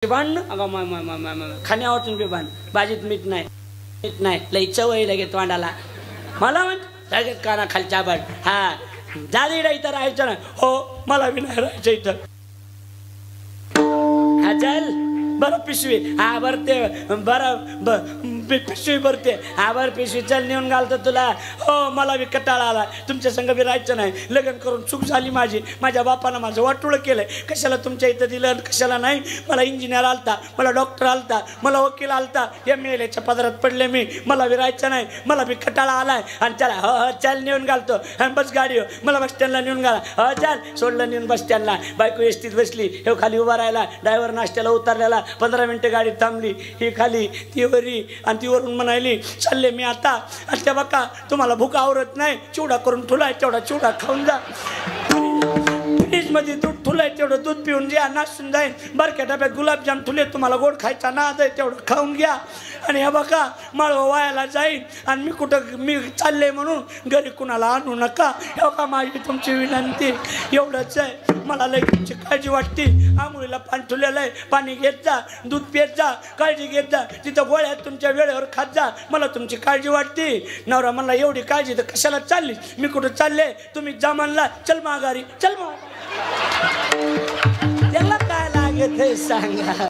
भांडणं अगं माय खाण्यावरतून बी भांड भाजीत मीठ नाही लई चव आहे लगेच तोंडाला मला म्हणत लगेच काना खालच्या भांड हा जादीडा इथं राहायचं ना हो मला बी नाही राहायचं इथं हा चल बरं पिशवी हा भरते बरं पिशवी भरते हा बरं पिशवी चल नेऊन घालतो तुला हो मला बी कटाळा आला तुमच्या संग बी राहायचं नाही लग्न करून चूक झाली माझी माझ्या बापानं माझं वाटोळं केलंय कशाला तुमच्या इथं दिलं कशाला नाही मला इंजिनियर आलता मला डॉक्टर आलता मला वकील आलता MLAच्या पदरात पडले मी मला बी राहायचं नाही मला बी कटाळा आलाय आणि चला हो हो चल नेऊन घालतो आणि बस गाडी हो मला बस स्टँडला नेऊन घाला हो चल सोडलं नेऊन बस स्टँडला बायको एसटीत बसली हे खाली उभा राहिला ड्रायव्हर नाश्त्याला उतरलेला 15 मिनिटं गाडी थांबली ही खाली ती वरी आणि ती वरून म्हणाली चालले मी आता आणि त्या बघा तुम्हाला भूक आवरत नाही चिवडा करून ठुलाय तेवढा चिवडा खाऊन जा फ्रीजमध्ये दूध ठुलाय तेवढं दूध पिऊन घ्या नासून जाईन बरक्या डब्यात गुलाबजाम ठुले तुम्हाला गोड खायचा नाद आहे तेवढं खाऊन घ्या आणि हे बघा माळव वायाला जाईन आणि मी कुठं मी चालले म्हणून घरी कुणाला आणू नका हे बघा माझी तुमची विनंती एवढंच आहे मला लई तुमची काळजी वाटते आंघोळीला पाणी ठुलेलं आहे पाणी घेत जा दूध पित जा काळजी घेत जा तिथं गोळ्या तुमच्या वेळेवर खात जा मला तुमची काळजी वाटते नवरा मला एवढी काळजी तर कशाला चालली मी कुठं चालले तुम्ही जा म्हणला चल माघारी चल त्याला काय लागत हे सांगा